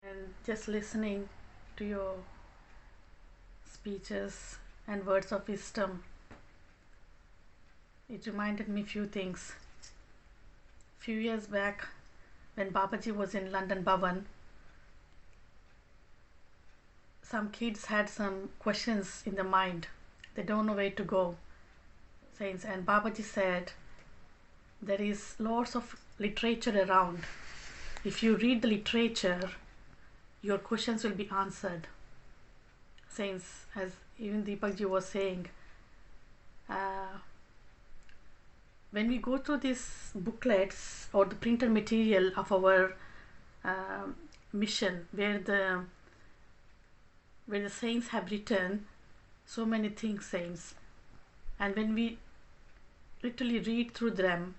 and just listening to your speeches and words of wisdom, it reminded me few things. Few years back, when Babaji was in London Bhavan, some kids had some questions in their mind. They don't know where to go. Saints, and Babaji said, there is lots of literature around. If you read the literature, your questions will be answered. Saints, as even Deepakji was saying, when we go through these booklets or the printed material of our mission, where the saints have written so many things, saints, and when we literally read through them,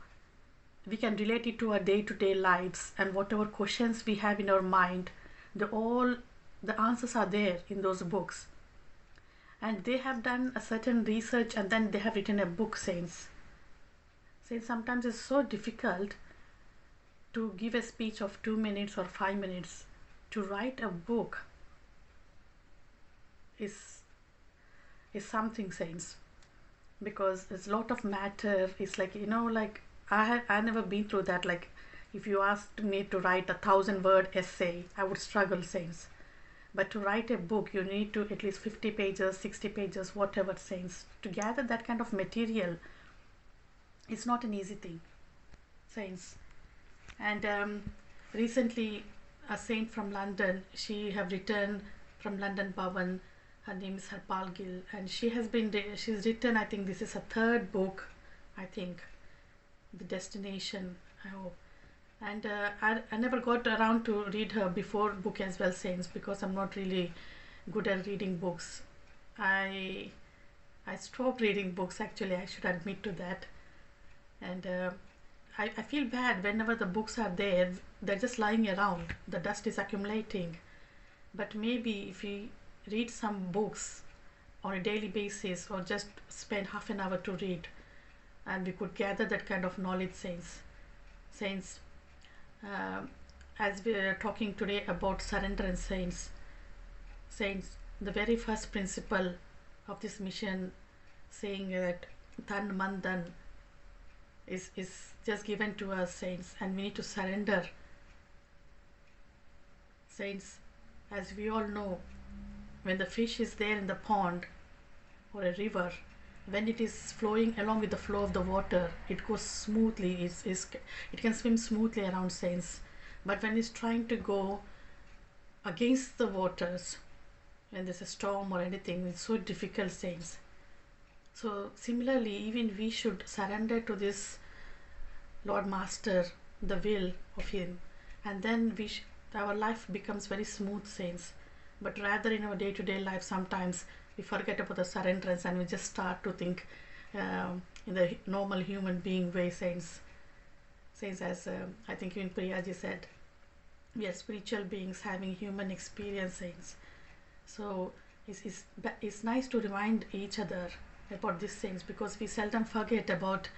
we can relate it to our day-to-day lives, and whatever questions we have in our mind, the answers are there in those books. And they have done a certain research and then they have written a book, saints. Sometimes it's so difficult to give a speech of 2 minutes or 5 minutes. To write a book is something, saints, because there's a lot of matter. It's like, like I never been through that. Like, if you asked me to write 1,000-word essay, I would struggle, saints. But to write a book, you need to at least 50 pages, 60 pages, whatever, saints. To gather that kind of material, it's not an easy thing, saints. And recently, a saint from London, she have written from London Bhavan. Her name is Harpal Gill, and she's written, I think this is her third book, I think, The Destination, I hope. And I never got around to read her before book as well, saints, because I'm not really good at reading books. I stopped reading books, actually, I should admit to that. And I feel bad whenever the books are there, they're just lying around, the dust is accumulating. But maybe if we read some books on a daily basis, or just spend half an hour to read, and we could gather that kind of knowledge, saints. As we are talking today about surrender and saints, the very first principle of this mission, saying that Tan Man Dhan is just given to us, saints, and we need to surrender, saints. As we all know, when the fish is there in the pond or a river, when it is flowing along with the flow of the water, it goes smoothly, it can swim smoothly around, saints. But when it's trying to go against the waters, when there's a storm or anything, it's so difficult, saints. So similarly, even we should surrender to this Lord Master, the will of Him, and then our life becomes very smooth, saints. But rather in our day-to-day life, sometimes we forget about the surrenderance and we just start to think in the normal human being way, saints. As I think even Priyaji said, we are spiritual beings having human experience, saints. So it's nice to remind each other about these things, because we seldom forget about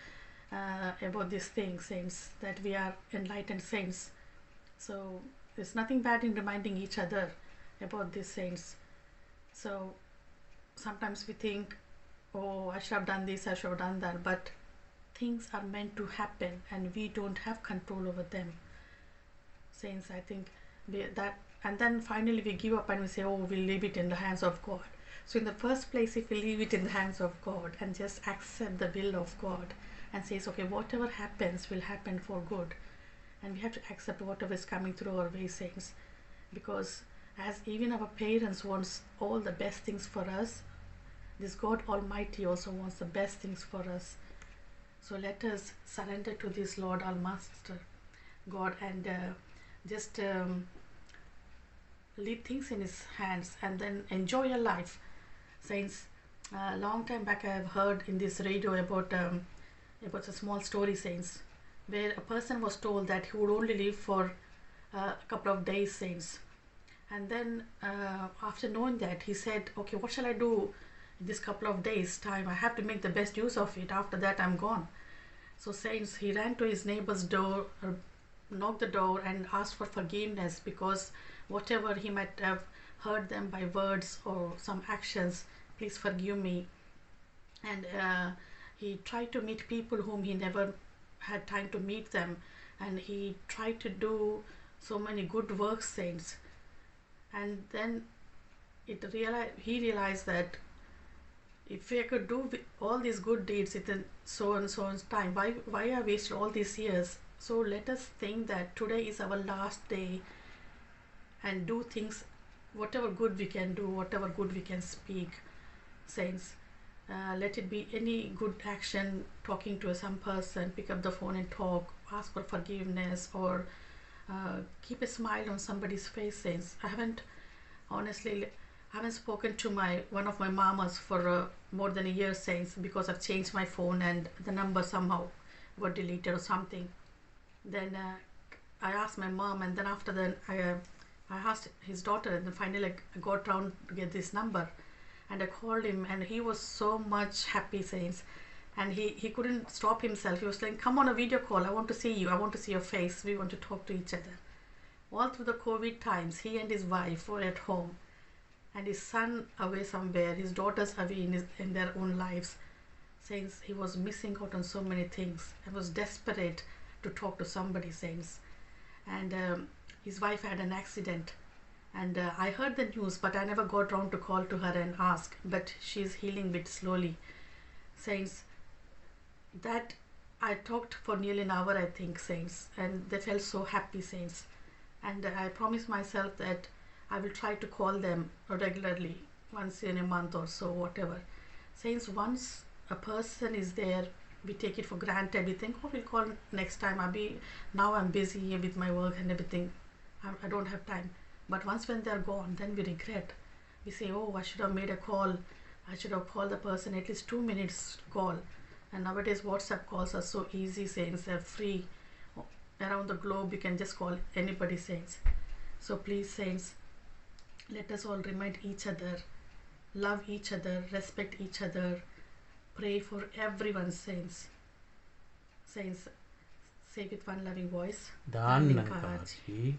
these things, saints, that we are enlightened saints. So there's nothing bad in reminding each other about these saints. So sometimes we think, oh, I should have done this, I should have done that, but things are meant to happen and we don't have control over them, saints. I think and then finally we give up and we say, oh, we'll leave it in the hands of God. So in the first place, if we leave it in the hands of God and just accept the will of God and says, okay, whatever happens will happen for good, and we have to accept whatever is coming through our way, saints, because as even our parents wants all the best things for us, this God Almighty also wants the best things for us. So let us surrender to this Lord Almighty God and just leave things in His hands and then enjoy your life, saints. A long time back I have heard in this radio about a small story, saints, where a person was told that he would only live for a couple of days, saints. And then after knowing that, he said, okay, what shall I do in this couple of days time? I have to make the best use of it. After that, I'm gone. So saints, he ran to his neighbor's door, knocked the door and asked for forgiveness, because whatever he might have hurt them by words or some actions, please forgive me. And he tried to meet people whom he never had time to meet them, and he tried to do so many good works, saints. And then he realized that if I could do all these good deeds in so and so time, why I wasted all these years? So let us think that today is our last day, and do things, whatever good we can do, whatever good we can speak, saints. Let it be any good action, talking to some person, pick up the phone and talk, ask for forgiveness, or keep a smile on somebody's face, saints. Honestly, I haven't spoken to one of my mamas for more than a year, saints, because I've changed my phone and the number somehow got deleted or something. Then I asked my mom, and then after that I asked his daughter, and then finally I got around to get this number, and I called him, and he was so much happy, saints. And he couldn't stop himself. He was like, come on a video call, I want to see you, I want to see your face, we want to talk to each other. All through the COVID times, he and his wife were at home, and his son away somewhere, his daughters away in their own lives. Saints, he was missing out on so many things. I was desperate to talk to somebody, saints. And his wife had an accident, and I heard the news, but I never got around to call to her and ask. But she's healing a bit slowly, saints. That I talked for nearly an hour, I think, saints, and they felt so happy, saints. And I promised myself that I will try to call them regularly, once in a month or so, whatever. Saints, once a person is there, we take it for granted. We think, oh, we'll call next time. Now I'm busy with my work and everything. I don't have time. But once when they're gone, then we regret. We say, oh, I should have made a call. I should have called the person at least 2 minutes call. And nowadays WhatsApp calls are so easy, saints. They're free. Around the globe, you can just call anybody, saints. So please, saints, let us all remind each other, love each other, respect each other, pray for everyone, saints. Saints, say with one loving voice. Danan kachi